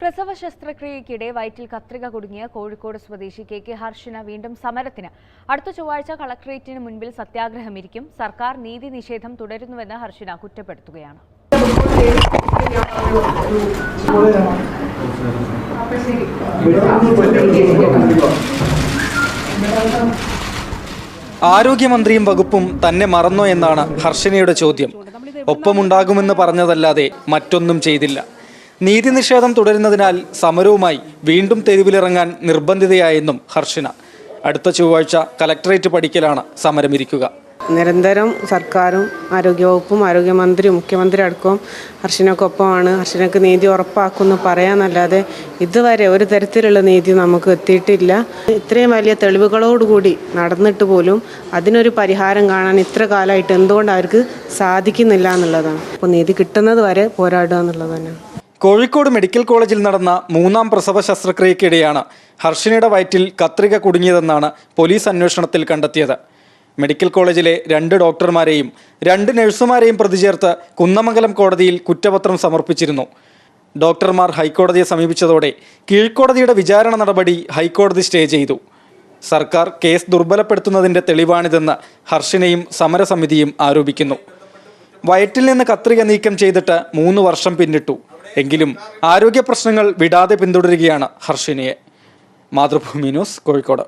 പ്രസവ ശസ്ത്രക്രിയയ്ക്കിടെ വയറ്റിൽ കത്രിക കുടുങ്ങിയ കോഴിക്കോട് സ്വദേശി കെ ഹർഷിന വീണ്ടും സമരത്തിന്. അടുത്ത ചൊവ്വാഴ്ച കളക്ടറേറ്റിന് മുൻപിൽ സത്യാഗ്രഹമിരിക്കും. സർക്കാർ നീതി നിഷേധം തുടരുന്നുവെന്ന് ഹർഷിന കുറ്റപ്പെടുത്തുകയാണ്. ആരോഗ്യമന്ത്രിയും വകുപ്പും തന്നെ മറന്നോ എന്നാണ് ഹർഷിനയുടെ ചോദ്യം. ഒപ്പമുണ്ടാകുമെന്ന് പറഞ്ഞതല്ലാതെ മറ്റൊന്നും ചെയ്തില്ല. നീതി നിഷേധം തുടരുന്നതിനാൽ സമരവുമായി വീണ്ടും തെരുവിലിറങ്ങാൻ നിർബന്ധിതയായെന്നും ഹർഷിന. അടുത്ത ചൊവ്വാഴ്ച കലക്ടറേറ്റ് പടിക്കലാണ് സമരമിരിക്കുക. നിരന്തരം സർക്കാരും ആരോഗ്യവകുപ്പും ആരോഗ്യമന്ത്രിയും മുഖ്യമന്ത്രി അടക്കവും ഹർഷിനക്കൊപ്പമാണ്. ഹർഷിനക്ക് നീതി ഉറപ്പാക്കുമെന്ന് പറയാനല്ലാതെ ഇതുവരെ ഒരു തരത്തിലുള്ള നീതി നമുക്ക് എത്തിയിട്ടില്ല. ഇത്രയും വലിയ തെളിവുകളോടുകൂടി നടന്നിട്ട് പോലും അതിനൊരു പരിഹാരം കാണാൻ ഇത്ര കാലമായിട്ട് എന്തുകൊണ്ട് അവർക്ക് സാധിക്കുന്നില്ല എന്നുള്ളതാണ്. അപ്പോൾ നീതി കിട്ടുന്നത് വരെ പോരാടുക എന്നുള്ളത് തന്നെ. കോഴിക്കോട് മെഡിക്കൽ കോളേജിൽ നടന്ന 3ാം പ്രസവ ശസ്ത്രക്രിയയ്ക്കിടെയാണ് ഹർഷിനയുടെ വയറ്റിൽ കത്രിക കുടുങ്ങിയതെന്നാണ് പോലീസ് അന്വേഷണത്തിൽ കണ്ടെത്തിയത്. മെഡിക്കൽ കോളേജിലെ 2 ഡോക്ടർമാരെയും 2 നഴ്സുമാരെയും പ്രതി ചേർത്ത് കുന്നമംഗലം കോടതിയിൽ കുറ്റപത്രം സമർപ്പിച്ചിരുന്നു. ഡോക്ടർമാർ ഹൈക്കോടതിയെ സമീപിച്ചതോടെ കീഴ്ക്കോടതിയുടെ വിചാരണ നടപടി ഹൈക്കോടതി സ്റ്റേ ചെയ്തു. സർക്കാർ കേസ് ദുർബലപ്പെടുത്തുന്നതിൻ്റെ തെളിവാണിതെന്ന് ഹർഷിനയും സമരസമിതിയും ആരോപിക്കുന്നു. വയറ്റിൽ നിന്ന് കത്രിക നീക്കം ചെയ്തിട്ട് 3 വർഷം പിന്നിട്ടു. എങ്കിലും ആരോഗ്യ പ്രശ്നങ്ങൾ വിടാതെ പിന്തുടരുകയാണ് ഹർഷിനയെ. മാതൃഭൂമി ന്യൂസ്, കോഴിക്കോട്.